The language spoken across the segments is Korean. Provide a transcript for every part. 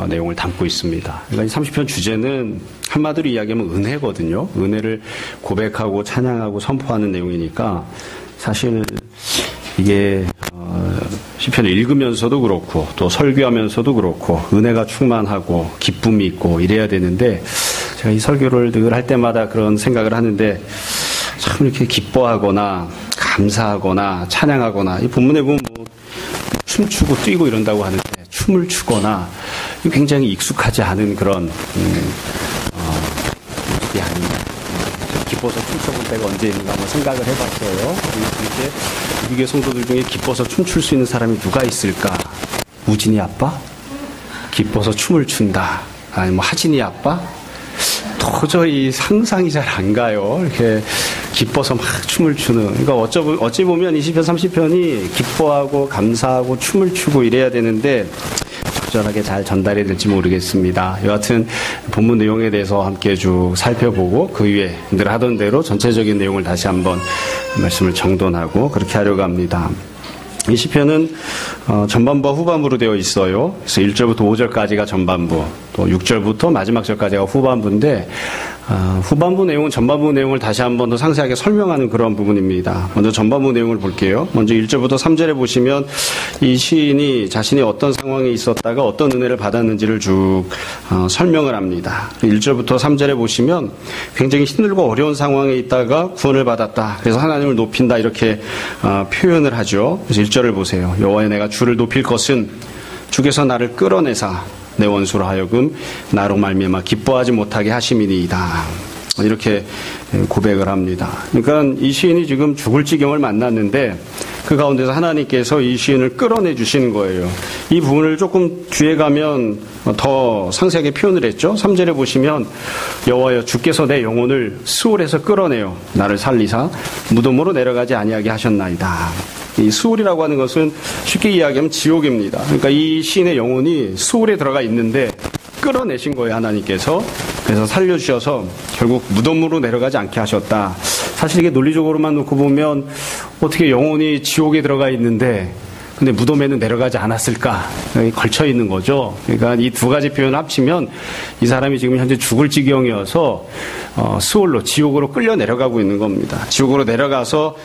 내용을 담고 있습니다. 그러니까 이 30편 주제는 한마디로 이야기하면 은혜거든요. 은혜를 고백하고 찬양하고 선포하는 내용이니까 사실 이게 시편을 읽으면서도 그렇고 또 설교하면서도 그렇고 은혜가 충만하고 기쁨이 있고 이래야 되는데 제가 이 설교를 늘 할 때마다 그런 생각을 하는데 참 이렇게 기뻐하거나 감사하거나 찬양하거나 이 본문에 보면 뭐 춤추고 뛰고 이런다고 하는데 춤을 추거나 굉장히 익숙하지 않은 그런 모습이 아닌가. 기뻐서 춤춰볼 때가 언제 있는가 한번 생각을 해봤어요. 이렇게 미국의 성도들 중에 기뻐서 춤출 수 있는 사람이 누가 있을까? 우진이 아빠? 기뻐서 춤을 춘다. 아니 뭐 하진이 아빠? 도저히 상상이 잘 안 가요. 이렇게 기뻐서 막 춤을 추는. 그러니까 어찌 보면 20편, 30편이 기뻐하고 감사하고 춤을 추고 이래야 되는데 적절하게 잘 전달이 될지 모르겠습니다. 여하튼 본문 내용에 대해서 함께 쭉 살펴보고 그 위에 늘 하던 대로 전체적인 내용을 다시 한번 말씀을 정돈하고 그렇게 하려고 합니다. 이 시편은 전반부와 후반부로 되어 있어요. 그래서 1절부터 5절까지가 전반부, 또 6절부터 마지막 절까지가 후반부인데 후반부 내용은 전반부 내용을 다시 한번 더 상세하게 설명하는 그런 부분입니다. 먼저 전반부 내용을 볼게요. 먼저 1절부터 3절에 보시면 이 시인이 자신이 어떤 상황에 있었다가 어떤 은혜를 받았는지를 쭉 설명을 합니다. 1절부터 3절에 보시면 굉장히 힘들고 어려운 상황에 있다가 구원을 받았다. 그래서 하나님을 높인다 이렇게 표현을 하죠. 그래서 1절을 보세요. 여호와여 내가 주를 높일 것은 주께서 나를 끌어내사 내 원수로 하여금 나로 말미암아 기뻐하지 못하게 하심이니이다. 이렇게 고백을 합니다. 그러니까 이 시인이 지금 죽을 지경을 만났는데 그 가운데서 하나님께서 이 시인을 끌어내 주시는 거예요. 이 부분을 조금 뒤에 가면 더 상세하게 표현을 했죠. 3절에 보시면 여호와여 주께서 내 영혼을 수월에서 끌어내어 나를 살리사 무덤으로 내려가지 아니하게 하셨나이다. 이 수월이라고 하는 것은 쉽게 이야기하면 지옥입니다. 그러니까 이 시인의 영혼이 수월에 들어가 있는데 끌어내신 거예요, 하나님께서. 그래서 살려주셔서 결국 무덤으로 내려가지 않게 하셨다. 사실 이게 논리적으로만 놓고 보면 어떻게 영혼이 지옥에 들어가 있는데 근데 무덤에는 내려가지 않았을까? 걸쳐 있는 거죠. 그러니까 이 두 가지 표현을 합치면 이 사람이 지금 현재 죽을 지경이어서 수월로 지옥으로 끌려 내려가고 있는 겁니다. 지옥으로 내려가서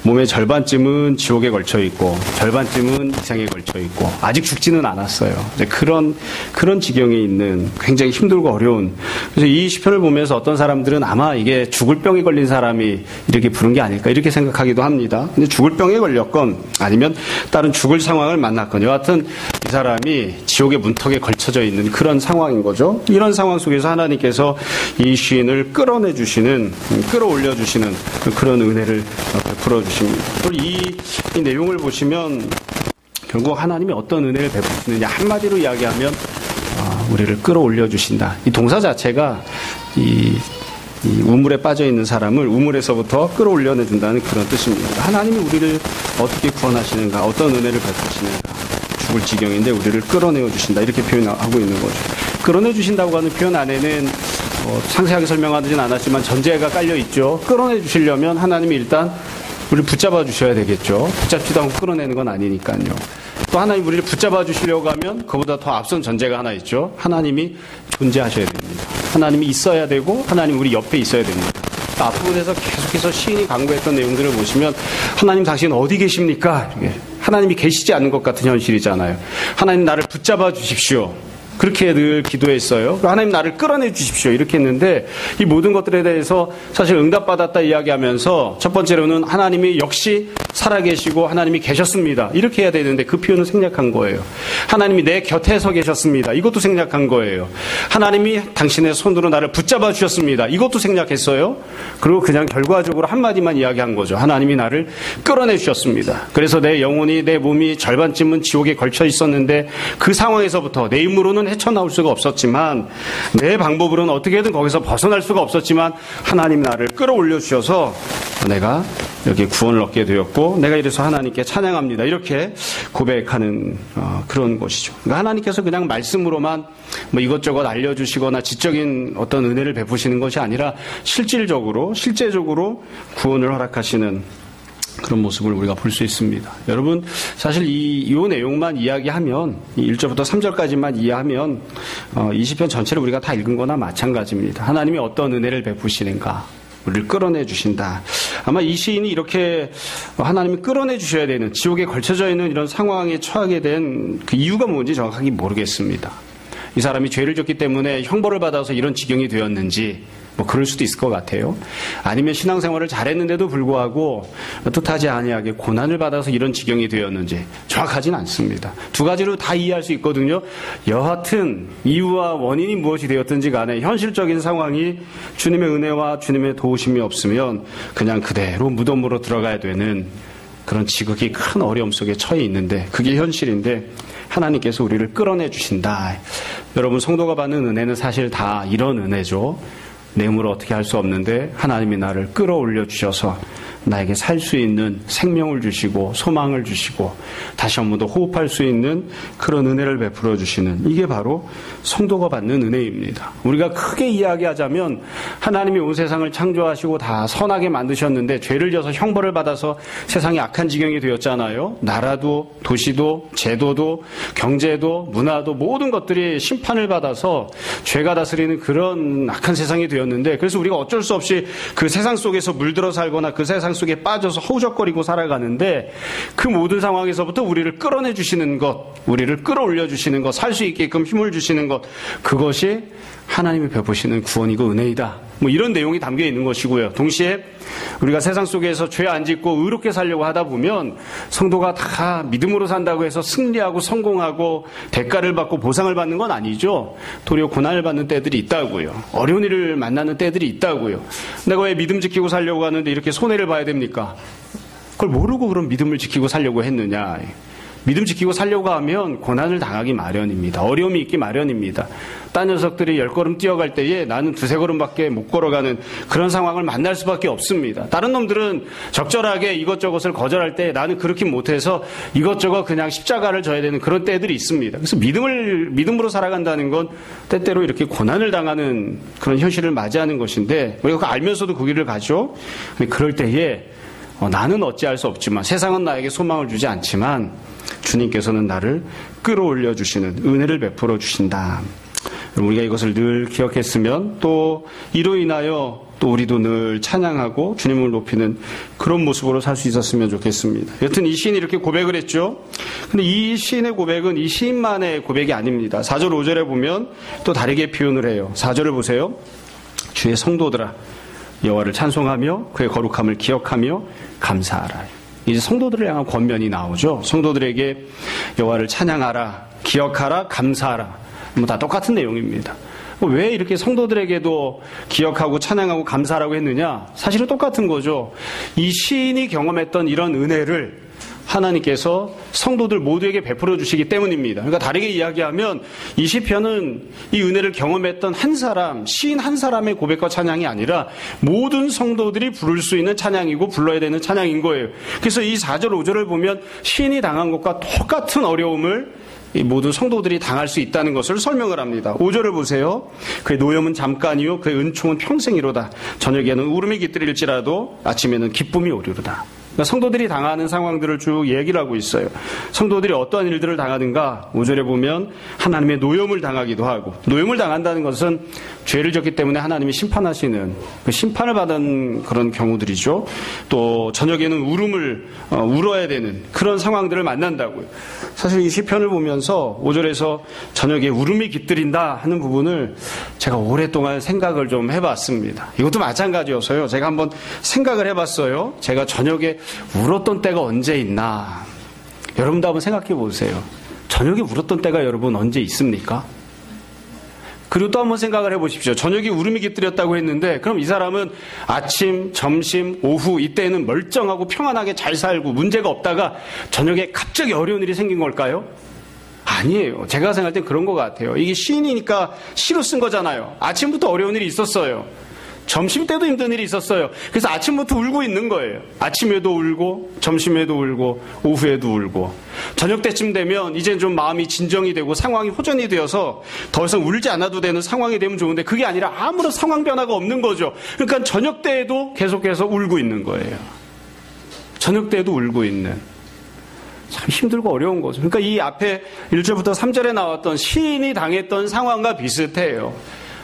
몸의 절반쯤은 지옥에 걸쳐 있고 절반쯤은 이상에 걸쳐 있고 아직 죽지는 않았어요. 그런 지경에 있는 굉장히 힘들고 어려운. 그래서 이 시편을 보면서 어떤 사람들은 아마 이게 죽을 병에 걸린 사람이 이렇게 부른 게 아닐까 이렇게 생각하기도 합니다. 근데 죽을 병에 걸렸건 아니면 다른 죽을 상황을 만났건 여하튼 이 사람이 지옥의 문턱에 걸쳐져 있는 그런 상황인 거죠. 이런 상황 속에서 하나님께서 이 시인을 끌어내 주시는, 끌어올려 주시는 그런 은혜를 베풀어 주십니다. 이 내용을 보시면 결국 하나님이 어떤 은혜를 베푸시느냐 한마디로 이야기하면 우리를 끌어올려 주신다. 이 동사 자체가 이 우물에 빠져 있는 사람을 우물에서부터 끌어올려내 준다는 그런 뜻입니다. 하나님이 우리를 어떻게 구원하시는가, 어떤 은혜를 베푸시는가, 죽을 지경인데 우리를 끌어내어 주신다 이렇게 표현하고 있는 거죠. 끌어내 주신다고 하는 표현 안에는 상세하게 설명하지는 않았지만 전제가 깔려 있죠. 끌어내 주시려면 하나님이 일단 우리를 붙잡아 주셔야 되겠죠. 붙잡지도 않고 끌어내는 건 아니니까요. 또 하나님 우리를 붙잡아 주시려고 하면 그보다 더 앞선 전제가 하나 있죠. 하나님이 존재하셔야 됩니다. 하나님이 있어야 되고 하나님 우리 옆에 있어야 됩니다. 앞부분에서 계속해서 시인이 강구했던 내용들을 보시면 하나님 당신 어디 계십니까? 하나님이 계시지 않는 것 같은 현실이잖아요. 하나님 나를 붙잡아 주십시오. 그렇게 늘 기도했어요. 하나님 나를 끌어내 주십시오. 이렇게 했는데 이 모든 것들에 대해서 사실 응답받았다 이야기하면서 첫 번째로는 하나님이 역시 살아계시고 하나님이 계셨습니다. 이렇게 해야 되는데 그 표현을 생략한 거예요. 하나님이 내 곁에 서 계셨습니다. 이것도 생략한 거예요. 하나님이 당신의 손으로 나를 붙잡아 주셨습니다. 이것도 생략했어요. 그리고 그냥 결과적으로 한마디만 이야기한 거죠. 하나님이 나를 끌어내 주셨습니다. 그래서 내 영혼이 내 몸이 절반쯤은 지옥에 걸쳐 있었는데 그 상황에서부터 내 힘으로는 헤쳐나올 수가 없었지만 내 방법으로는 어떻게든 거기서 벗어날 수가 없었지만 하나님 나를 끌어올려 주셔서 내가 여기 구원을 얻게 되었고 내가 이래서 하나님께 찬양합니다. 이렇게 고백하는 그런 것이죠. 그러니까 하나님께서 그냥 말씀으로만 뭐 이것저것 알려주시거나 지적인 어떤 은혜를 베푸시는 것이 아니라 실제적으로 구원을 허락하시는 그런 모습을 우리가 볼 수 있습니다. 여러분 사실 이 내용만 이야기하면 1절부터 3절까지만 이해하면 이 시편 전체를 우리가 다 읽은 거나 마찬가지입니다. 하나님이 어떤 은혜를 베푸시는가, 우리를 끌어내 주신다. 아마 이 시인이 이렇게 하나님이 끌어내 주셔야 되는, 지옥에 걸쳐져 있는 이런 상황에 처하게 된 그 이유가 뭔지 정확하게 모르겠습니다. 이 사람이 죄를 졌기 때문에 형벌을 받아서 이런 지경이 되었는지, 뭐 그럴 수도 있을 것 같아요. 아니면 신앙생활을 잘했는데도 불구하고 뜻하지 아니하게 고난을 받아서 이런 지경이 되었는지 정확하진 않습니다. 두 가지로 다 이해할 수 있거든요. 여하튼 이유와 원인이 무엇이 되었든지 간에 현실적인 상황이 주님의 은혜와 주님의 도우심이 없으면 그냥 그대로 무덤으로 들어가야 되는 그런 지극히 큰 어려움 속에 처해 있는데, 그게 현실인데 하나님께서 우리를 끌어내 주신다. 여러분, 성도가 받는 은혜는 사실 다 이런 은혜죠. 내 힘으로 어떻게 할 수 없는데 하나님이 나를 끌어올려 주셔서 나에게 살 수 있는 생명을 주시고 소망을 주시고 다시 한 번 더 호흡할 수 있는 그런 은혜를 베풀어 주시는, 이게 바로 성도가 받는 은혜입니다. 우리가 크게 이야기하자면 하나님이 온 세상을 창조하시고 다 선하게 만드셨는데 죄를 져서 형벌을 받아서 세상이 악한 지경이 되었잖아요. 나라도 도시도 제도도 경제도 문화도 모든 것들이 심판을 받아서 죄가 다스리는 그런 악한 세상이 되었는데, 그래서 우리가 어쩔 수 없이 그 세상 속에서 물들어 살거나 그 세상 속에 빠져서 허우적거리고 살아가는데, 그 모든 상황에서부터 우리를 끌어내 주시는 것, 우리를 끌어올려 주시는 것, 살 수 있게끔 힘을 주시는 것, 그것이 하나님이 베푸시는 구원이고 은혜이다. 뭐 이런 내용이 담겨 있는 것이고요. 동시에 우리가 세상 속에서 죄 안 짓고 의롭게 살려고 하다 보면 성도가 다 믿음으로 산다고 해서 승리하고 성공하고 대가를 받고 보상을 받는 건 아니죠. 도리어 고난을 받는 때들이 있다고요. 어려운 일을 만나는 때들이 있다고요. 내가 왜 믿음 지키고 살려고 하는데 이렇게 손해를 봐야 됩니까? 그걸 모르고 그런 믿음을 지키고 살려고 했느냐. 믿음 지키고 살려고 하면 고난을 당하기 마련입니다. 어려움이 있기 마련입니다. 딴 녀석들이 10걸음 뛰어갈 때에 나는 2-3걸음밖에 못 걸어가는 그런 상황을 만날 수밖에 없습니다. 다른 놈들은 적절하게 이것저것을 거절할 때 나는 그렇게 못해서 이것저것 그냥 십자가를 져야 되는 그런 때들이 있습니다. 그래서 믿음으로 살아간다는 건 때때로 이렇게 고난을 당하는 그런 현실을 맞이하는 것인데, 우리가 그거 알면서도 그 길을 가죠. 그럴 때에 나는 어찌할 수 없지만, 세상은 나에게 소망을 주지 않지만 주님께서는 나를 끌어올려 주시는 은혜를 베풀어 주신다. 우리가 이것을 늘 기억했으면 또 이로 인하여 또 우리도 늘 찬양하고 주님을 높이는 그런 모습으로 살 수 있었으면 좋겠습니다. 여튼 이 시인이 이렇게 고백을 했죠. 근데 이 시인의 고백은 이 시인만의 고백이 아닙니다. 4절 5절에 보면 또 다르게 표현을 해요. 4절을 보세요. 주의 성도들아 여호와를 찬송하며 그의 거룩함을 기억하며 감사하라. 이제 성도들을 향한 권면이 나오죠. 성도들에게 여호와를 찬양하라, 기억하라, 감사하라. 뭐 다 똑같은 내용입니다. 왜 이렇게 성도들에게도 기억하고 찬양하고 감사하라고 했느냐? 사실은 똑같은 거죠. 이 시인이 경험했던 이런 은혜를 하나님께서 성도들 모두에게 베풀어 주시기 때문입니다. 그러니까 다르게 이야기하면 이 시편은 이 은혜를 경험했던 한 사람, 시인 한 사람의 고백과 찬양이 아니라 모든 성도들이 부를 수 있는 찬양이고 불러야 되는 찬양인 거예요. 그래서 이 4절 5절을 보면 시인이 당한 것과 똑같은 어려움을 이 모든 성도들이 당할 수 있다는 것을 설명을 합니다. 5절을 보세요. 그의 노염은 잠깐이요 그의 은총은 평생이로다. 저녁에는 울음이 깃들일지라도 아침에는 기쁨이 오리로다. 그러니까 성도들이 당하는 상황들을 쭉 얘기를 하고 있어요. 성도들이 어떠한 일들을 당하는가? 5절에 보면 하나님의 노염을 당하기도 하고, 노염을 당한다는 것은 죄를 졌기 때문에 하나님이 심판하시는 그 심판을 받은 그런 경우들이죠. 또 저녁에는 울음을 울어야 되는 그런 상황들을 만난다고요. 사실 이 시편을 보면서 5절에서 저녁에 울음이 깃들인다 하는 부분을 제가 오랫동안 생각을 좀 해봤습니다. 이것도 마찬가지여서요. 제가 한번 생각을 해봤어요. 제가 저녁에 울었던 때가 언제 있나? 여러분도 한번 생각해 보세요. 저녁에 울었던 때가 여러분 언제 있습니까? 그리고 또 한번 생각을 해보십시오. 저녁에 울음이 깃들였다고 했는데 그럼 이 사람은 아침, 점심, 오후 이때는 멀쩡하고 평안하게 잘 살고 문제가 없다가 저녁에 갑자기 어려운 일이 생긴 걸까요? 아니에요. 제가 생각할 땐 그런 것 같아요. 이게 시인이니까 시로 쓴 거잖아요. 아침부터 어려운 일이 있었어요. 점심 때도 힘든 일이 있었어요. 그래서 아침부터 울고 있는 거예요. 아침에도 울고 점심에도 울고 오후에도 울고 저녁 때쯤 되면 이제 좀 마음이 진정이 되고 상황이 호전이 되어서 더 이상 울지 않아도 되는 상황이 되면 좋은데 그게 아니라 아무런 상황 변화가 없는 거죠. 그러니까 저녁 때에도 계속해서 울고 있는 거예요. 저녁 때에도 울고 있는. 참 힘들고 어려운 거죠. 그러니까 이 앞에 1절부터 3절에 나왔던 시인이 당했던 상황과 비슷해요.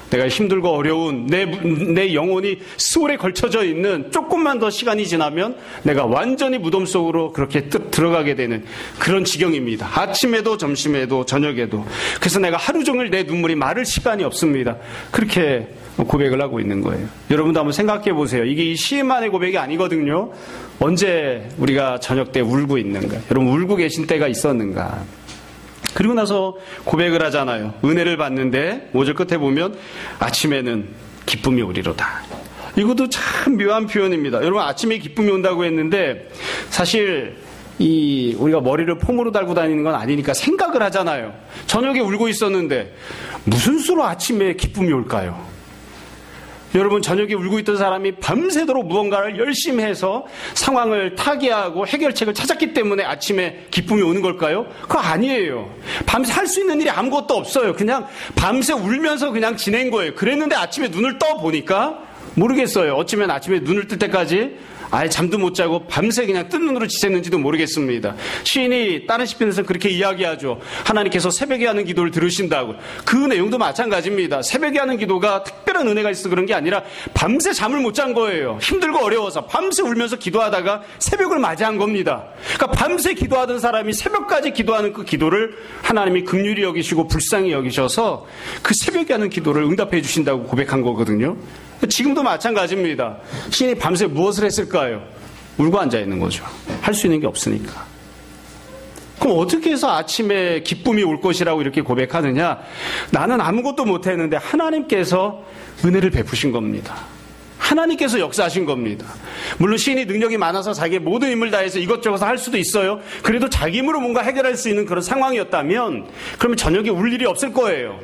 내가 힘들고 어려운 내 영혼이 스월에 걸쳐져 있는, 조금만 더 시간이 지나면 내가 완전히 무덤 속으로 그렇게 들어가게 되는 그런 지경입니다. 아침에도 점심에도 저녁에도. 그래서 내가 하루 종일 내 눈물이 마를 시간이 없습니다. 그렇게 고백을 하고 있는 거예요. 여러분도 한번 생각해 보세요. 이게 이 시인만의 고백이 아니거든요. 언제 우리가 저녁 때 울고 있는가? 여러분 울고 계신 때가 있었는가? 그리고 나서 고백을 하잖아요. 은혜를 받는데 5절 끝에 보면 아침에는 기쁨이 오리로다. 이것도 참 묘한 표현입니다. 여러분 아침에 기쁨이 온다고 했는데 사실 우리가 머리를 폼으로 달고 다니는 건 아니니까 생각을 하잖아요. 저녁에 울고 있었는데 무슨 수로 아침에 기쁨이 올까요? 여러분 저녁에 울고 있던 사람이 밤새도록 무언가를 열심히 해서 상황을 타개하고 해결책을 찾았기 때문에 아침에 기쁨이 오는 걸까요? 그거 아니에요. 밤새 할 수 있는 일이 아무것도 없어요. 그냥 밤새 울면서 그냥 지낸 거예요. 그랬는데 아침에 눈을 떠보니까 모르겠어요. 어쩌면 아침에 눈을 뜰 때까지 아예 잠도 못 자고 밤새 그냥 뜬 눈으로 지냈는지도 모르겠습니다. 시인이 다른 시편에서 그렇게 이야기하죠. 하나님께서 새벽에 하는 기도를 들으신다고. 그 내용도 마찬가지입니다. 새벽에 하는 기도가 특별한 은혜가 있어서 그런 게 아니라 밤새 잠을 못 잔 거예요. 힘들고 어려워서 밤새 울면서 기도하다가 새벽을 맞이한 겁니다. 그러니까 밤새 기도하던 사람이 새벽까지 기도하는 그 기도를 하나님이 긍휼히 여기시고 불쌍히 여기셔서 그 새벽에 하는 기도를 응답해 주신다고 고백한 거거든요. 지금도 마찬가지입니다. 시인이 밤새 무엇을 했을까요? 울고 앉아있는 거죠. 할 수 있는 게 없으니까. 그럼 어떻게 해서 아침에 기쁨이 올 것이라고 이렇게 고백하느냐? 나는 아무것도 못했는데 하나님께서 은혜를 베푸신 겁니다. 하나님께서 역사하신 겁니다. 물론 시인이 능력이 많아서 자기의 모든 힘을 다해서 이것저것 할 수도 있어요. 그래도 자기 힘으로 뭔가 해결할 수 있는 그런 상황이었다면 그러면 저녁에 울 일이 없을 거예요.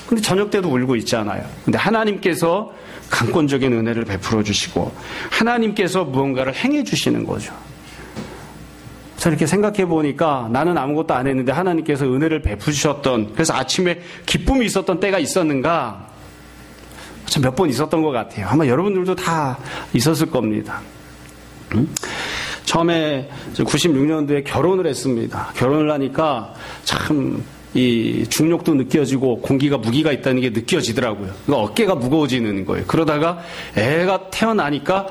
근데 저녁 때도 울고 있잖아요. 근데 하나님께서 강권적인 은혜를 베풀어 주시고 하나님께서 무언가를 행해 주시는 거죠. 저렇게 생각해 보니까 나는 아무것도 안 했는데 하나님께서 은혜를 베푸셨던, 그래서 아침에 기쁨이 있었던 때가 있었는가? 몇 번 있었던 것 같아요. 아마 여러분들도 다 있었을 겁니다. 처음에 96년도에 결혼을 했습니다. 결혼을 하니까 참 이 중력도 느껴지고 공기가 무기가 있다는 게 느껴지더라고요. 그러니까 어깨가 무거워지는 거예요. 그러다가 애가 태어나니까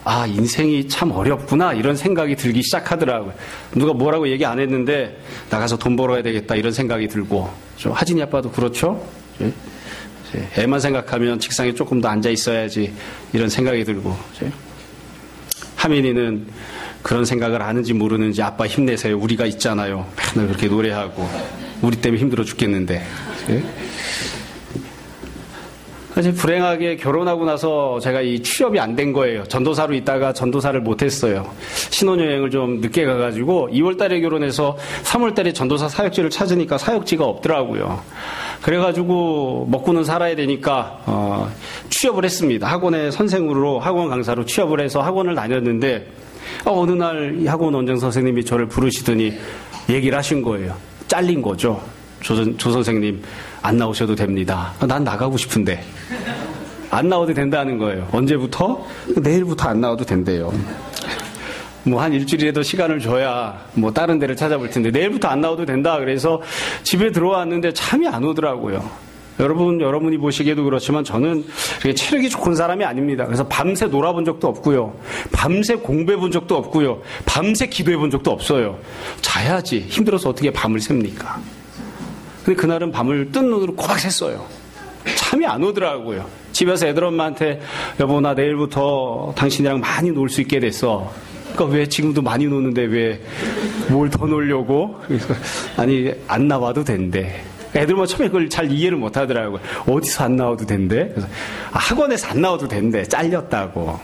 아, 인생이 참 어렵구나 이런 생각이 들기 시작하더라고요. 누가 뭐라고 얘기 안 했는데 나가서 돈 벌어야 되겠다 이런 생각이 들고, 좀 하진이 아빠도 그렇죠? 애만 생각하면 책상에 조금 더 앉아 있어야지 이런 생각이 들고, 하민이는 그런 생각을 아는지 모르는지 아빠 힘내세요. 우리가 있잖아요. 맨날 그렇게 노래하고 우리 때문에 힘들어 죽겠는데. 사실 불행하게 결혼하고 나서 제가 이 취업이 안 된 거예요. 전도사로 있다가 전도사를 못했어요. 신혼여행을 좀 늦게 가가지고 2월달에 결혼해서 3월달에 전도사 사역지를 찾으니까 사역지가 없더라고요. 그래가지고 먹고는 살아야 되니까 취업을 했습니다. 학원에 선생으로, 학원 강사로 취업을 해서 학원을 다녔는데 어느 날 이 학원 원장 선생님이 저를 부르시더니 얘기를 하신 거예요. 잘린 거죠. 조 선생님 안 나오셔도 됩니다. 난 나가고 싶은데 안 나와도 된다는 거예요. 언제부터? 내일부터 안 나와도 된대요. 뭐 한 일주일이라도 시간을 줘야 뭐 다른 데를 찾아볼 텐데 내일부터 안 나와도 된다. 그래서 집에 들어왔는데 잠이 안 오더라고요. 여러분이 보시기에도 그렇지만 저는 체력이 좋은 사람이 아닙니다. 그래서 밤새 놀아본 적도 없고요. 밤새 공부해 본 적도 없고요. 밤새 기도해 본 적도 없어요. 자야지. 힘들어서 어떻게 밤을 셉니까? 근데 그날은 밤을 뜬 눈으로 꼬박 샜어요. 잠이 안 오더라고요. 집에서 애들 엄마한테 여보 나 내일부터 당신이랑 많이 놀 수 있게 됐어. 그러니까 왜 지금도 많이 노는데 왜 뭘 더 놀려고? 아니 안 나와도 된대. 애들만 처음에 그걸 잘 이해를 못 하더라고요. 어디서 안 나와도 된대? 그래서 학원에서 안 나와도 된대. 잘렸다고.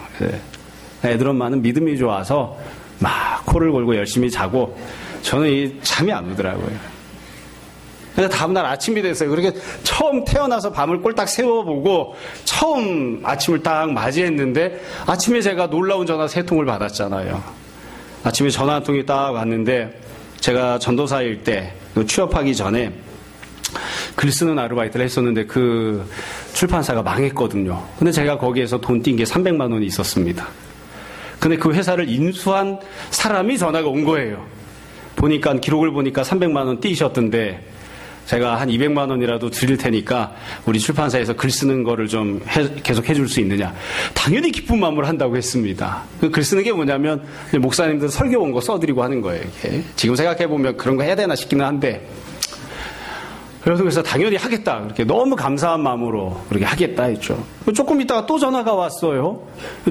애들 엄마는 믿음이 좋아서 막 코를 골고 열심히 자고 저는 이 잠이 안 오더라고요. 그래서 다음날 아침이 됐어요. 그렇게 처음 태어나서 밤을 꼴딱 세워보고 처음 아침을 딱 맞이했는데 아침에 제가 놀라운 전화 3통을 받았잖아요. 아침에 전화 한 통이 딱 왔는데 제가 전도사일 때 취업하기 전에 글 쓰는 아르바이트를 했었는데 그 출판사가 망했거든요. 근데 제가 거기에서 돈 띈 게 300만 원이 있었습니다. 근데 그 회사를 인수한 사람이 전화가 온 거예요. 보니까 기록을 보니까 300만 원 띄셨던데 제가 한 200만 원이라도 드릴 테니까 우리 출판사에서 글 쓰는 거를 좀 계속 해줄 수 있느냐. 당연히 기쁜 마음으로 한다고 했습니다. 그 글 쓰는 게 뭐냐면 목사님들 설교 온 거 써드리고 하는 거예요. 이렇게. 지금 생각해보면 그런 거 해야 되나 싶기는 한데 그래서 당연히 하겠다. 그렇게 너무 감사한 마음으로 그렇게 하겠다 했죠. 조금 있다가 또 전화가 왔어요.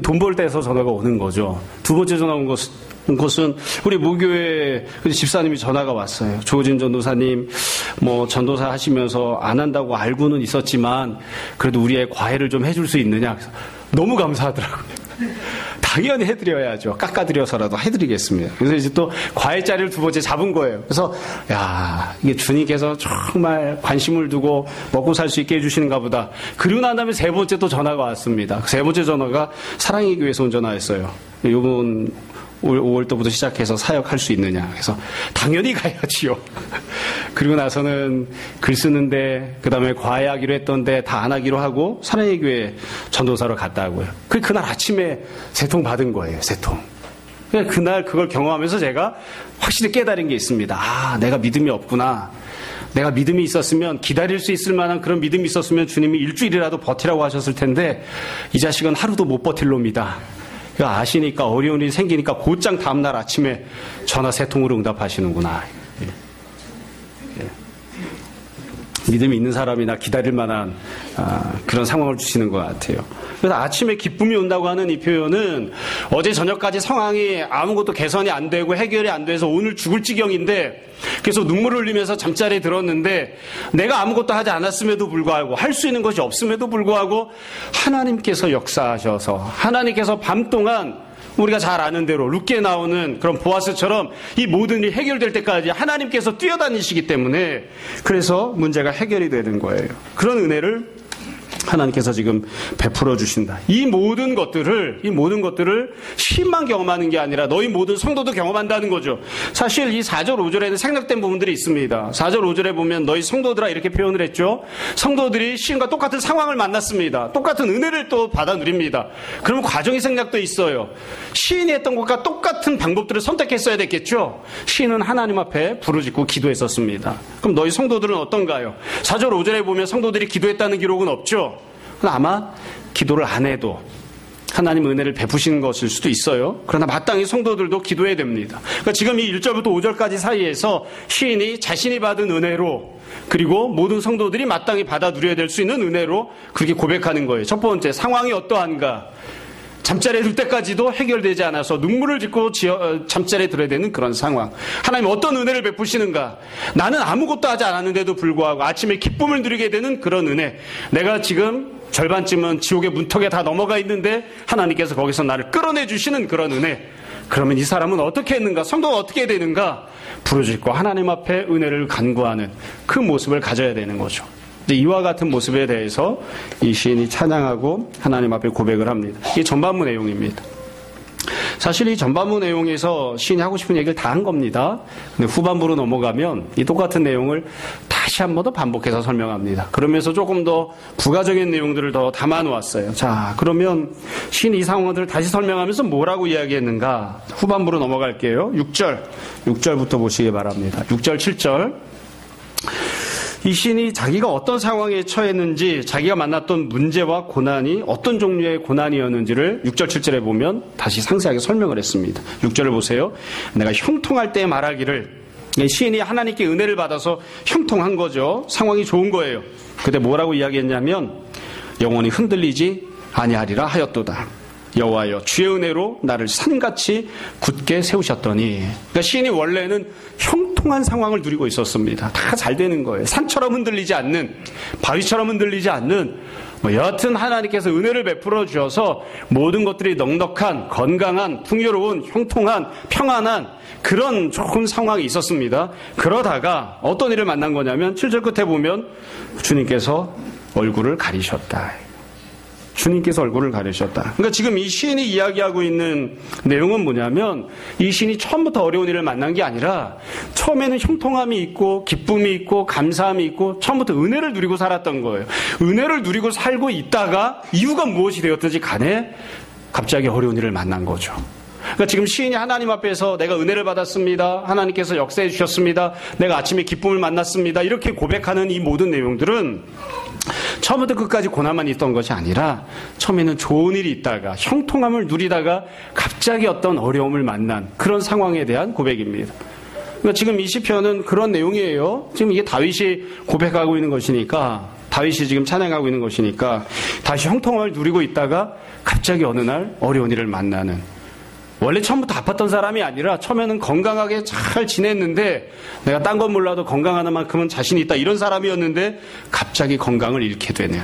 돈 벌 때에서 전화가 오는 거죠. 두 번째 전화 온 것은 우리 모교회 집사님이 전화가 왔어요. 조진 전도사님, 전도사 하시면서 안 한다고 알고는 있었지만 그래도 우리의 과외를 좀 해줄 수 있느냐. 그래서 너무 감사하더라고요. 당연히 해드려야죠. 깎아드려서라도 해드리겠습니다. 그래서 이제 또 과외 자리를 두 번째 잡은 거예요. 그래서 이게 주님께서 정말 관심을 두고 먹고 살 수 있게 해주시는가 보다. 그리고 난 다음에 세 번째 또 전화가 왔습니다. 세 번째 전화가 사랑의 교회에서 온 전화였어요. 이번 5월부터 시작해서 사역할 수 있느냐. 그래서 당연히 가야지요. 그리고 나서는 글 쓰는데 그다음에 과외하기로 했던데 다 안 하기로 하고 사랑의 교회 전도사로 갔다고요. 그날 아침에 세 통 받은 거예요. 세 통. 그날 그걸 경험하면서 제가 확실히 깨달은 게 있습니다. 내가 믿음이 없구나. 내가 믿음이 있었으면 기다릴 수 있을 만한 그런 믿음이 있었으면 주님이 일주일이라도 버티라고 하셨을 텐데 이 자식은 하루도 못 버틸 놈이다. 아시니까 어려운 일이 생기니까 곧장 다음날 아침에 전화 세 통으로 응답하시는구나. 믿음이 있는 사람이나 기다릴 만한 그런 상황을 주시는 것 같아요. 그래서 아침에 기쁨이 온다고 하는 이 표현은 어제 저녁까지 상황이 아무것도 개선이 안 되고 해결이 안 돼서 오늘 죽을 지경인데 그래서 눈물을 흘리면서 잠자리에 들었는데 내가 아무것도 하지 않았음에도 불구하고 할 수 있는 것이 없음에도 불구하고 하나님께서 역사하셔서 하나님께서 밤 동안 우리가 잘 아는 대로 룻기에 나오는 그런 보아스처럼 이 모든 일이 해결될 때까지 하나님께서 뛰어다니시기 때문에 그래서 문제가 해결이 되는 거예요. 그런 은혜를 하나님께서 지금 베풀어 주신다. 이 모든 것들을 신만 경험하는 게 아니라 너희 모든 성도도 경험한다는 거죠. 사실 이 4절 5절에는 생략된 부분들이 있습니다. 4절 5절에 보면 너희 성도들아 이렇게 표현을 했죠. 성도들이 시인과 똑같은 상황을 만났습니다. 똑같은 은혜를 또 받아 누립니다. 그러면 과정이 생략돼 있어요. 시인이 했던 것과 똑같은 방법들을 선택했어야 됐겠죠. 시인은 하나님 앞에 부르짖고 기도했었습니다. 그럼 너희 성도들은 어떤가요? 4절 5절에 보면 성도들이 기도했다는 기록은 없죠. 아마 기도를 안 해도 하나님 은혜를 베푸시는 것일 수도 있어요. 그러나 마땅히 성도들도 기도해야 됩니다. 그러니까 지금 이 1절부터 5절까지 사이에서 시인이 자신이 받은 은혜로 그리고 모든 성도들이 마땅히 받아 누려야 될 수 있는 은혜로 그렇게 고백하는 거예요. 첫 번째, 상황이 어떠한가? 잠자리에 들 때까지도 해결되지 않아서 눈물을 짓고 잠자리에 들어야 되는 그런 상황. 하나님 어떤 은혜를 베푸시는가? 나는 아무것도 하지 않았는데도 불구하고 아침에 기쁨을 누리게 되는 그런 은혜. 내가 지금 절반쯤은 지옥의 문턱에 다 넘어가 있는데 하나님께서 거기서 나를 끌어내 주시는 그런 은혜. 그러면 이 사람은 어떻게 했는가? 성도가 어떻게 되는가? 부르짖고 하나님 앞에 은혜를 간구하는 그 모습을 가져야 되는 거죠. 이와 같은 모습에 대해서 이 시인이 찬양하고 하나님 앞에 고백을 합니다. 이게 전반부 내용입니다. 사실 이 전반부 내용에서 시인이 하고 싶은 얘기를 다 한 겁니다. 근데 후반부로 넘어가면 이 똑같은 내용을 다시 한 번 더 반복해서 설명합니다. 그러면서 조금 더 부가적인 내용들을 더 담아 놓았어요. 자, 그러면 시인이 이 상황들을 다시 설명하면서 뭐라고 이야기했는가? 후반부로 넘어갈게요. 6절부터 보시기 바랍니다. 6절, 7절. 이 시인이 자기가 어떤 상황에 처했는지 자기가 만났던 문제와 고난이 어떤 종류의 고난이었는지를 6절 7절에 보면 다시 상세하게 설명을 했습니다. 6절을 보세요. 내가 형통할 때 말하기를 시인이 하나님께 은혜를 받아서 형통한 거죠. 상황이 좋은 거예요. 그때 뭐라고 이야기했냐면 영원히 흔들리지 아니하리라 하였도다. 여호와여 주의 은혜로 나를 산같이 굳게 세우셨더니 그러니까 시인이 원래는 형통한 상황을 누리고 있었습니다. 다 잘 되는 거예요. 산처럼 흔들리지 않는 바위처럼 흔들리지 않는 여하튼 하나님께서 은혜를 베풀어 주셔서 모든 것들이 넉넉한 건강한 풍요로운 형통한 평안한 그런 좋은 상황이 있었습니다. 그러다가 어떤 일을 만난 거냐면 7절 끝에 보면 주님께서 얼굴을 가리셨다. 주님께서 얼굴을 가리셨다. 그러니까 지금 이 시인이 이야기하고 있는 내용은 뭐냐면 이 시인이 처음부터 어려운 일을 만난 게 아니라 처음에는 형통함이 있고 기쁨이 있고 감사함이 있고 처음부터 은혜를 누리고 살았던 거예요. 은혜를 누리고 살고 있다가 이유가 무엇이 되었든지 간에 갑자기 어려운 일을 만난 거죠. 그러니까 지금 시인이 하나님 앞에서 내가 은혜를 받았습니다. 하나님께서 역사해 주셨습니다. 내가 아침에 기쁨을 만났습니다. 이렇게 고백하는 이 모든 내용들은 처음부터 끝까지 고난만 있던 것이 아니라 처음에는 좋은 일이 있다가 형통함을 누리다가 갑자기 어떤 어려움을 만난 그런 상황에 대한 고백입니다. 그러니까 지금 이 시편은 그런 내용이에요. 지금 이게 다윗이 고백하고 있는 것이니까, 다윗이 지금 찬양하고 있는 것이니까 다시 형통함을 누리고 있다가 갑자기 어느 날 어려운 일을 만나는, 원래 처음부터 아팠던 사람이 아니라 처음에는 건강하게 잘 지냈는데 내가 딴 건 몰라도 건강하는 만큼은 자신이 있다 이런 사람이었는데 갑자기 건강을 잃게 되는,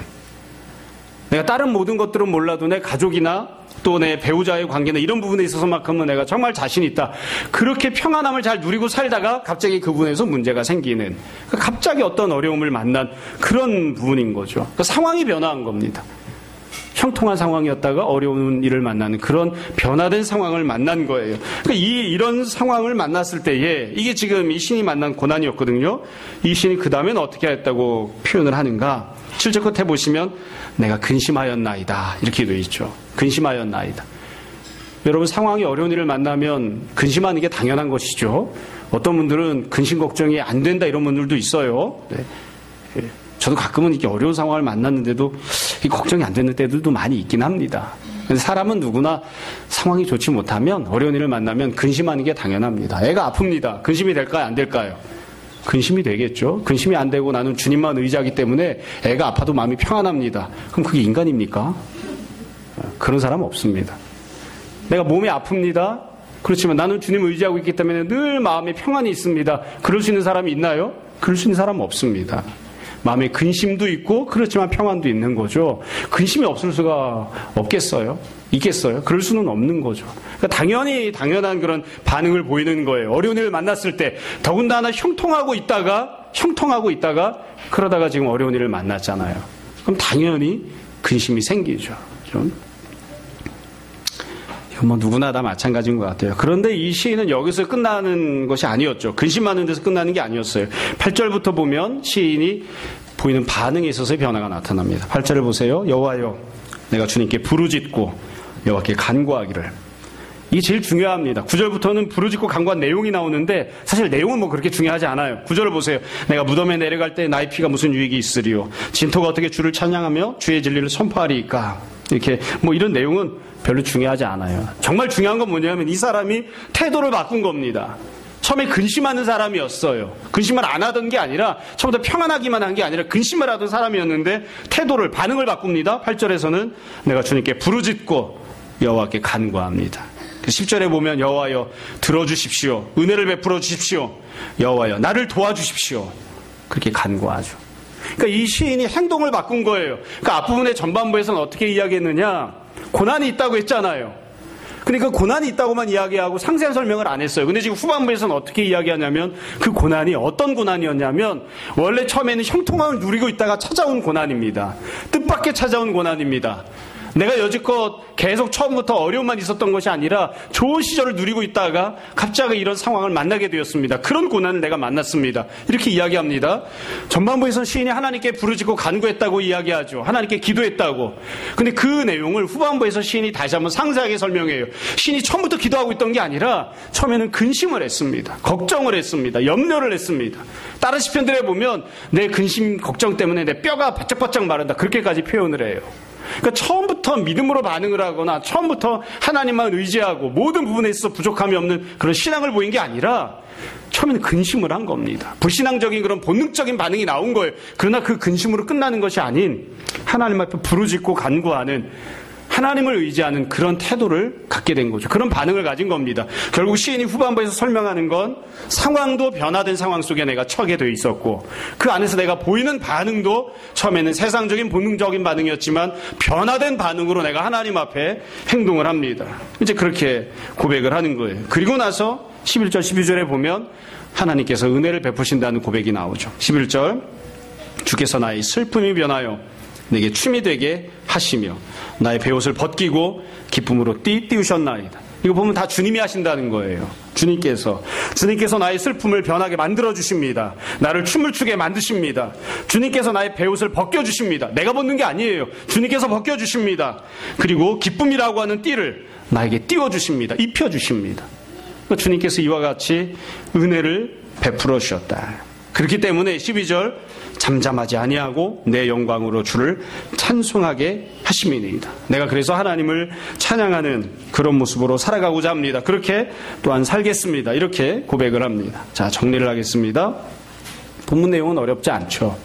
내가 다른 모든 것들은 몰라도 내 가족이나 또 내 배우자의 관계나 이런 부분에 있어서만큼은 내가 정말 자신이 있다, 그렇게 평안함을 잘 누리고 살다가 갑자기 그 부분에서 문제가 생기는, 갑자기 어떤 어려움을 만난 그런 부분인 거죠. 그러니까 상황이 변화한 겁니다. 형통한 상황이었다가 어려운 일을 만나는 그런 변화된 상황을 만난 거예요. 그러니까 이런 상황을 만났을 때에 이게 지금 이 신이 만난 고난이었거든요. 이 신이 그 다음에는 어떻게 했다고 표현을 하는가? 7절 끝에 보시면 내가 근심하였나이다 이렇게 되어 있죠. 근심하였나이다. 여러분, 상황이 어려운 일을 만나면 근심하는 게 당연한 것이죠. 어떤 분들은 근심 걱정이 안 된다 이런 분들도 있어요. 네. 저도 가끔은 이렇게 어려운 상황을 만났는데도 이 걱정이 안 되는 때들도 많이 있긴 합니다. 근데 사람은 누구나 상황이 좋지 못하면, 어려운 일을 만나면 근심하는 게 당연합니다. 애가 아픕니다. 근심이 될까요? 안 될까요? 근심이 되겠죠. 근심이 안 되고 나는 주님만 의지하기 때문에 애가 아파도 마음이 평안합니다. 그럼 그게 인간입니까? 그런 사람 없습니다. 내가 몸이 아픕니다. 그렇지만 나는 주님을 의지하고 있기 때문에 늘 마음에 평안이 있습니다. 그럴 수 있는 사람이 있나요? 그럴 수 있는 사람은 없습니다. 마음에 근심도 있고 그렇지만 평안도 있는 거죠. 근심이 없을 수가 없겠어요? 있겠어요? 그럴 수는 없는 거죠. 그러니까 당연한 그런 반응을 보이는 거예요. 어려운 일을 만났을 때, 더군다나 형통하고 있다가 그러다가 지금 어려운 일을 만났잖아요. 그럼 당연히 근심이 생기죠. 좀. 이건 뭐 누구나 다 마찬가지인 것 같아요. 그런데 이 시인은 여기서 끝나는 것이 아니었죠. 근심하는 데서 끝나는 게 아니었어요. 8절부터 보면 시인이 보이는 반응에 있어서의 변화가 나타납니다. 8절을 보세요. 여호와여, 내가 주님께 부르짖고 여호와께 간구하기를. 이게 제일 중요합니다. 9절부터는 부르짖고 간구한 내용이 나오는데 사실 내용은 뭐 그렇게 중요하지 않아요. 9절을 보세요. 내가 무덤에 내려갈 때 나의 피가 무슨 유익이 있으리요. 진토가 어떻게 주를 찬양하며 주의 진리를 선포하리이까. 이렇게 뭐 이런 내용은 별로 중요하지 않아요. 정말 중요한 건 뭐냐면 이 사람이 태도를 바꾼 겁니다. 처음에 근심하는 사람이었어요. 근심을 안 하던 게 아니라, 처음부터 평안하기만 한 게 아니라 근심을 하던 사람이었는데 반응을 바꿉니다. 8절에서는 내가 주님께 부르짖고 여호와께 간구합니다. 10절에 보면 여호와여 들어주십시오. 은혜를 베풀어 주십시오. 여호와여 나를 도와주십시오. 그렇게 간구하죠. 그러니까 이 시인이 행동을 바꾼 거예요. 그러니까 앞부분의 전반부에서는 어떻게 이야기했느냐? 고난이 있다고 했잖아요. 그러니까 고난이 있다고만 이야기하고 상세한 설명을 안 했어요. 근데 지금 후반부에서는 어떻게 이야기하냐면 그 고난이 어떤 고난이었냐면 원래 처음에는 형통함을 누리고 있다가 찾아온 고난입니다. 뜻밖의 찾아온 고난입니다. 내가 여지껏 계속 처음부터 어려움만 있었던 것이 아니라 좋은 시절을 누리고 있다가 갑자기 이런 상황을 만나게 되었습니다. 그런 고난을 내가 만났습니다. 이렇게 이야기합니다. 전반부에서는 시인이 하나님께 부르짖고 간구했다고 이야기하죠. 하나님께 기도했다고. 근데 그 내용을 후반부에서 시인이 다시 한번 상세하게 설명해요. 시인이 처음부터 기도하고 있던 게 아니라 처음에는 근심을 했습니다. 걱정을 했습니다. 염려를 했습니다. 다른 시편들에 보면 내 근심 걱정 때문에 내 뼈가 바짝바짝 마른다. 그렇게까지 표현을 해요. 그러니까 처음부터 믿음으로 반응을 하거나 처음부터 하나님만 의지하고 모든 부분에 있어서 부족함이 없는 그런 신앙을 보인 게 아니라 처음에는 근심을 한 겁니다. 불신앙적인 그런 본능적인 반응이 나온 거예요. 그러나 그 근심으로 끝나는 것이 아닌 하나님 앞에 부르짖고 간구하는, 하나님을 의지하는 그런 태도를 갖게 된 거죠. 그런 반응을 가진 겁니다. 결국 시인이 후반부에서 설명하는 건 상황도 변화된 상황 속에 내가 처하게 되어 있었고 그 안에서 내가 보이는 반응도 처음에는 세상적인 본능적인 반응이었지만 변화된 반응으로 내가 하나님 앞에 행동을 합니다. 이제 그렇게 고백을 하는 거예요. 그리고 나서 11절 12절에 보면 하나님께서 은혜를 베푸신다는 고백이 나오죠. 11절 주께서 나의 슬픔이 변하여 내게 춤이 되게 하시며 나의 베옷을 벗기고 기쁨으로 띠띠우셨나이다. 이거 보면 다 주님이 하신다는 거예요. 주님께서 나의 슬픔을 변하게 만들어주십니다. 나를 춤을 추게 만드십니다. 주님께서 나의 베옷을 벗겨주십니다. 내가 벗는 게 아니에요. 주님께서 벗겨주십니다. 그리고 기쁨이라고 하는 띠를 나에게 띄워주십니다. 입혀주십니다. 주님께서 이와 같이 은혜를 베풀어 주셨다. 그렇기 때문에 12절 잠잠하지 아니하고 내 영광으로 주를 찬송하게 하심이니이다. 내가 그래서 하나님을 찬양하는 그런 모습으로 살아가고자 합니다. 그렇게 또한 살겠습니다. 이렇게 고백을 합니다. 자, 정리를 하겠습니다. 본문 내용은 어렵지 않죠.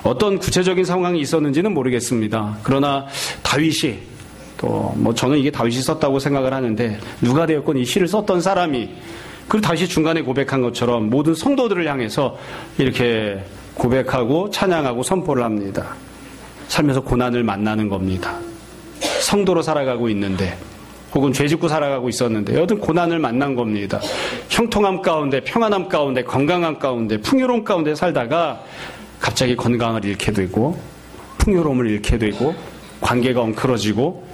어떤 구체적인 상황이 있었는지는 모르겠습니다. 그러나 다윗이 또 저는 이게 다윗이 썼다고 생각을 하는데 누가 되었건 이 시를 썼던 사람이 그리고 다윗이 중간에 고백한 것처럼 모든 성도들을 향해서 이렇게 고백하고 찬양하고 선포를 합니다. 살면서 고난을 만나는 겁니다. 성도로 살아가고 있는데 혹은 죄짓고 살아가고 있었는데 여튼 고난을 만난 겁니다. 형통함 가운데 평안함 가운데 건강함 가운데 풍요로움 가운데 살다가 갑자기 건강을 잃게 되고 풍요로움을 잃게 되고 관계가 엉클어지고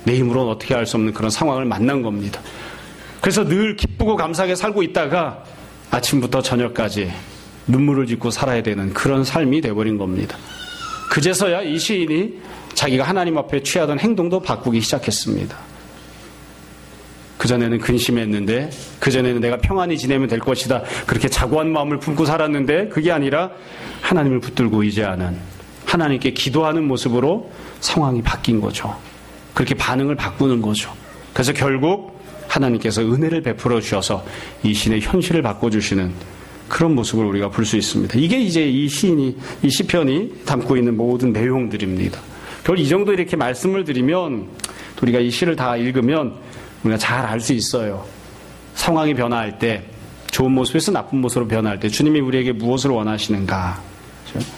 내 힘으로는 어떻게 할 수 없는 그런 상황을 만난 겁니다. 그래서 늘 기쁘고 감사하게 살고 있다가 아침부터 저녁까지 눈물을 짓고 살아야 되는 그런 삶이 돼버린 겁니다. 그제서야 이 시인이 자기가 하나님 앞에 취하던 행동도 바꾸기 시작했습니다. 그전에는 근심했는데 그전에는 내가 평안히 지내면 될 것이다 그렇게 자고한 마음을 품고 살았는데 그게 아니라 하나님을 붙들고 의지하는 하나님께 기도하는 모습으로 상황이 바뀐 거죠. 그렇게 반응을 바꾸는 거죠. 그래서 결국 하나님께서 은혜를 베풀어 주셔서 이 시인의 현실을 바꿔주시는 그런 모습을 우리가 볼 수 있습니다. 이게 이제 이 시편이 담고 있는 모든 내용들입니다. 결국 이 정도 이렇게 말씀을 드리면 우리가 이 시를 다 읽으면 우리가 잘 알 수 있어요. 상황이 변화할 때 좋은 모습에서 나쁜 모습으로 변화할 때 주님이 우리에게 무엇을 원하시는가? 그렇죠?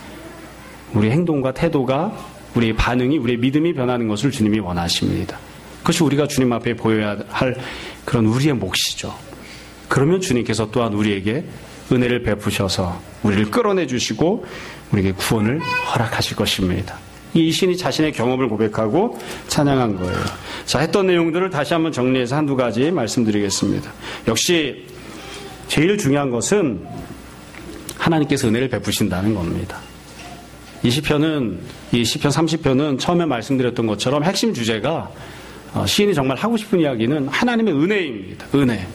우리의 행동과 태도가 우리의 반응이 우리의 믿음이 변하는 것을 주님이 원하십니다. 그것이 우리가 주님 앞에 보여야 할 그런 우리의 몫이죠. 그러면 주님께서 또한 우리에게 은혜를 베푸셔서 우리를 끌어내 주시고 우리에게 구원을 허락하실 것입니다. 이 시인이 자신의 경험을 고백하고 찬양한 거예요. 자, 했던 내용들을 다시 한번 정리해서 한두 가지 말씀드리겠습니다. 역시 제일 중요한 것은 하나님께서 은혜를 베푸신다는 겁니다. 이 시편 30편은 처음에 말씀드렸던 것처럼 핵심 주제가 시인이 정말 하고 싶은 이야기는 하나님의 은혜입니다. 은혜.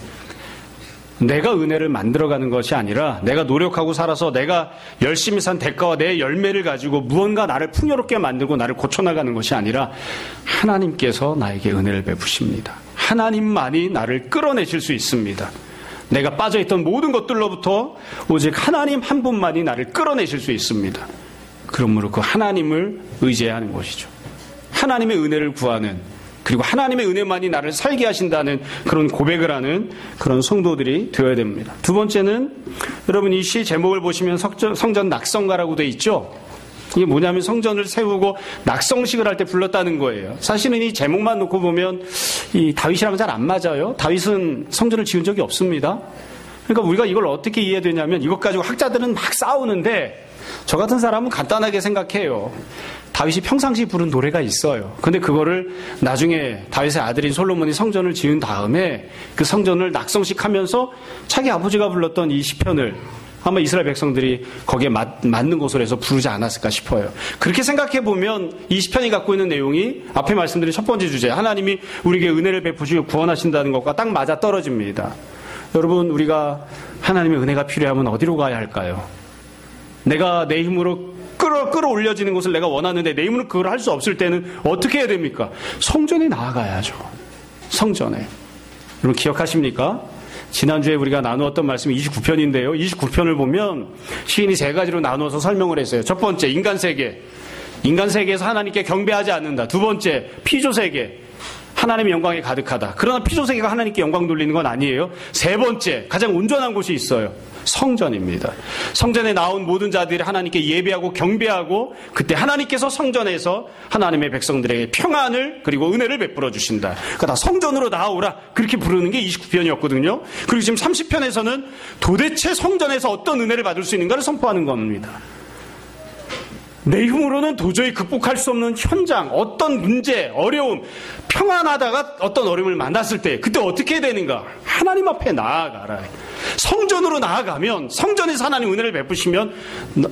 내가 은혜를 만들어가는 것이 아니라 내가 노력하고 살아서 내가 열심히 산 대가와 내 열매를 가지고 무언가 나를 풍요롭게 만들고 나를 고쳐나가는 것이 아니라 하나님께서 나에게 은혜를 베푸십니다. 하나님만이 나를 끌어내실 수 있습니다. 내가 빠져있던 모든 것들로부터 오직 하나님 한 분만이 나를 끌어내실 수 있습니다. 그러므로 그 하나님을 의지해야 하는 것이죠. 하나님의 은혜를 구하는 그리고 하나님의 은혜만이 나를 살게 하신다는 그런 고백을 하는 그런 성도들이 되어야 됩니다. 두 번째는 여러분 이 시 제목을 보시면 성전 낙성가라고 되어 있죠. 이게 뭐냐면 성전을 세우고 낙성식을 할 때 불렀다는 거예요. 사실은 이 제목만 놓고 보면 이 다윗이랑 잘 안 맞아요. 다윗은 성전을 지은 적이 없습니다. 그러니까 우리가 이걸 어떻게 이해되냐면 이것 가지고 학자들은 막 싸우는데 저 같은 사람은 간단하게 생각해요. 다윗이 평상시 부른 노래가 있어요. 근데 그거를 나중에 다윗의 아들인 솔로몬이 성전을 지은 다음에 그 성전을 낙성식 하면서 자기 아버지가 불렀던 이 시편을 아마 이스라엘 백성들이 거기에 맞는 곳으로 해서 부르지 않았을까 싶어요. 그렇게 생각해보면 이 시편이 갖고 있는 내용이 앞에 말씀드린 첫 번째 주제 하나님이 우리에게 은혜를 베푸시고 구원하신다는 것과 딱 맞아 떨어집니다. 여러분 우리가 하나님의 은혜가 필요하면 어디로 가야 할까요? 내가 내 힘으로 끌어올려지는 것을 내가 원하는데 내 힘으로 그걸 할 수 없을 때는 어떻게 해야 됩니까? 성전에 나아가야죠. 성전에. 여러분 기억하십니까? 지난주에 우리가 나누었던 말씀이 29편인데요. 29편을 보면 시인이 세 가지로 나누어서 설명을 했어요. 첫 번째, 인간 세계. 인간 세계에서 하나님께 경배하지 않는다. 두 번째, 피조 세계. 하나님의 영광에 가득하다. 그러나 피조 세계가 하나님께 영광 돌리는 건 아니에요. 세 번째, 가장 온전한 곳이 있어요. 성전입니다. 성전에 나온 모든 자들이 하나님께 예배하고 경배하고 그때 하나님께서 성전에서 하나님의 백성들에게 평안을 그리고 은혜를 베풀어 주신다. 그러니까 다 성전으로 나오라 그렇게 부르는 게 29편이었거든요. 그리고 지금 30편에서는 도대체 성전에서 어떤 은혜를 받을 수 있는가를 선포하는 겁니다. 내 힘으로는 도저히 극복할 수 없는 현장, 어떤 문제, 어려움, 평안하다가 어떤 어려움을 만났을 때 그때 어떻게 해야 되는가? 하나님 앞에 나아가라. 성전으로 나아가면, 성전에서 하나님 은혜를 베푸시면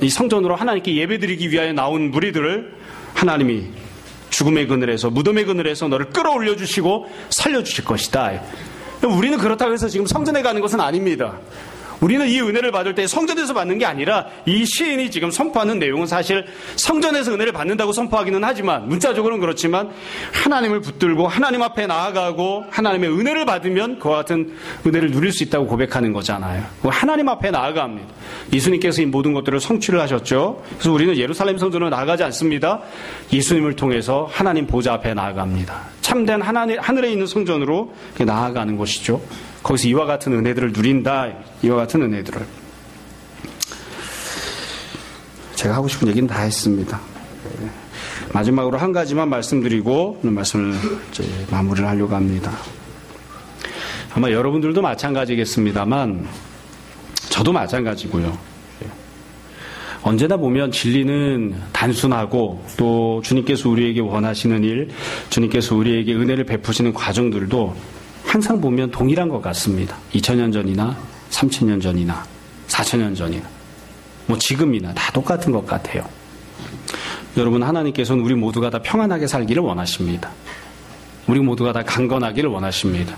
이 성전으로 하나님께 예배드리기 위하여 나온 무리들을 하나님이 죽음의 그늘에서, 무덤의 그늘에서 너를 끌어올려 주시고 살려주실 것이다. 우리는 그렇다고 해서 지금 성전에 가는 것은 아닙니다. 우리는 이 은혜를 받을 때 성전에서 받는 게 아니라 이 시인이 지금 선포하는 내용은 사실 성전에서 은혜를 받는다고 선포하기는 하지만, 문자적으로는 그렇지만 하나님을 붙들고 하나님 앞에 나아가고 하나님의 은혜를 받으면 그와 같은 은혜를 누릴 수 있다고 고백하는 거잖아요. 하나님 앞에 나아갑니다. 예수님께서 이 모든 것들을 성취를 하셨죠. 그래서 우리는 예루살렘 성전으로 나아가지 않습니다. 예수님을 통해서 하나님 보좌 앞에 나아갑니다. 참된 하늘에 있는 성전으로 나아가는 것이죠. 거기서 이와 같은 은혜들을 누린다. 이와 같은 은혜들을. 제가 하고 싶은 얘기는 다 했습니다. 마지막으로 한 가지만 말씀드리고 오늘 말씀을 이제 마무리를 하려고 합니다. 아마 여러분들도 마찬가지겠습니다만 저도 마찬가지고요. 언제나 보면 진리는 단순하고 또 주님께서 우리에게 원하시는 일, 주님께서 우리에게 은혜를 베푸시는 과정들도 항상 보면 동일한 것 같습니다. 2000년 전이나 3000년 전이나 4000년 전이나 뭐 지금이나 다 똑같은 것 같아요. 여러분, 하나님께서는 우리 모두가 다 평안하게 살기를 원하십니다. 우리 모두가 다 강건하기를 원하십니다.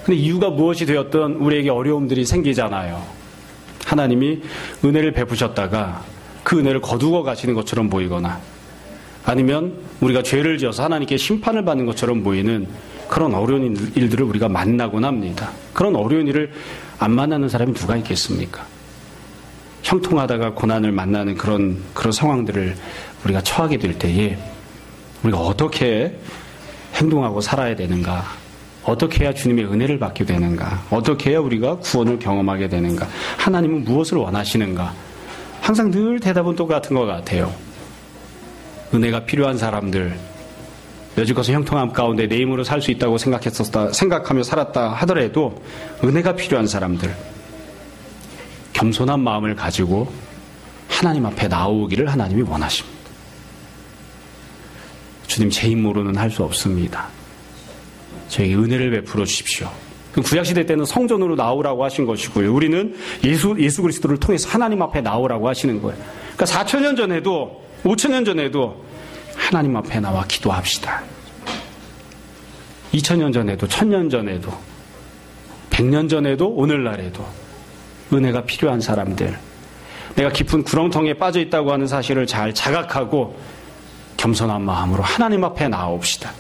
근데 이유가 무엇이 되었든 우리에게 어려움들이 생기잖아요. 하나님이 은혜를 베푸셨다가 그 은혜를 거두어 가시는 것처럼 보이거나 아니면 우리가 죄를 지어서 하나님께 심판을 받는 것처럼 보이는 그런 어려운 일들을 우리가 만나곤 합니다. 그런 어려운 일을 안 만나는 사람이 누가 있겠습니까? 형통하다가 고난을 만나는 그런 상황들을 우리가 처하게 될 때에 우리가 어떻게 행동하고 살아야 되는가? 어떻게 해야 주님의 은혜를 받게 되는가? 어떻게 해야 우리가 구원을 경험하게 되는가? 하나님은 무엇을 원하시는가? 항상 늘 대답은 똑같은 것 같아요. 은혜가 필요한 사람들, 여지껏 형통함 가운데 내 힘으로 살 수 있다고 생각하며 살았다 하더라도 은혜가 필요한 사람들, 겸손한 마음을 가지고 하나님 앞에 나오기를 하나님이 원하십니다. 주님, 제 힘으로는 할 수 없습니다. 저에게 은혜를 베풀어 주십시오. 구약시대 때는 성전으로 나오라고 하신 것이고요. 우리는 예수 그리스도를 통해서 하나님 앞에 나오라고 하시는 거예요. 그러니까 4000년 전에도 5000년 전에도 하나님 앞에 나와 기도합시다. 2000년 전에도 1000년 전에도 100년 전에도 오늘날에도 은혜가 필요한 사람들, 내가 깊은 구렁텅이에 빠져 있다고 하는 사실을 잘 자각하고 겸손한 마음으로 하나님 앞에 나아옵시다.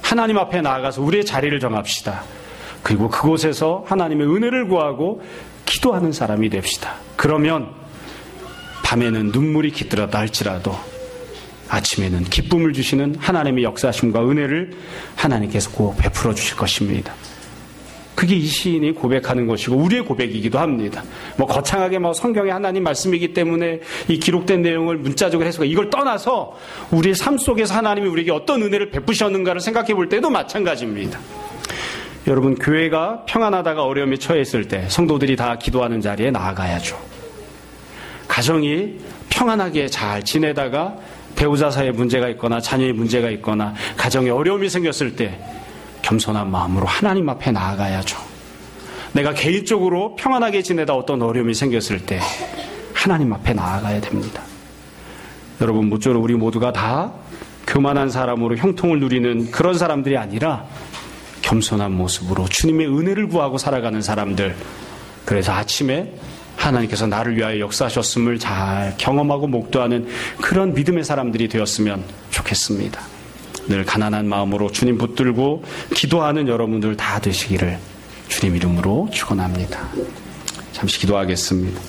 하나님 앞에 나아가서 우리의 자리를 정합시다. 그리고 그곳에서 하나님의 은혜를 구하고 기도하는 사람이 됩시다. 그러면 밤에는 눈물이 깃들었다 할지라도 아침에는 기쁨을 주시는 하나님의 역사심과 은혜를 하나님께서 꼭 베풀어 주실 것입니다. 그게 이 시인이 고백하는 것이고 우리의 고백이기도 합니다. 거창하게 성경의 하나님 말씀이기 때문에 이 기록된 내용을 문자적으로 해석하고 이걸 떠나서 우리의 삶 속에서 하나님이 우리에게 어떤 은혜를 베푸셨는가를 생각해 볼 때도 마찬가지입니다. 여러분, 교회가 평안하다가 어려움에 처했을 때 성도들이 다 기도하는 자리에 나아가야죠. 가정이 평안하게 잘 지내다가 배우자 사이에 문제가 있거나 자녀의 문제가 있거나 가정에 어려움이 생겼을 때 겸손한 마음으로 하나님 앞에 나아가야죠. 내가 개인적으로 평안하게 지내다 어떤 어려움이 생겼을 때 하나님 앞에 나아가야 됩니다. 여러분, 모쪼록 우리 모두가 다 교만한 사람으로 형통을 누리는 그런 사람들이 아니라 겸손한 모습으로 주님의 은혜를 구하고 살아가는 사람들, 그래서 아침에 하나님께서 나를 위하여 역사하셨음을 잘 경험하고 목도하는 그런 믿음의 사람들이 되었으면 좋겠습니다. 늘 가난한 마음으로 주님 붙들고 기도하는 여러분들 다 되시기를 주님 이름으로 축원합니다. 잠시 기도하겠습니다.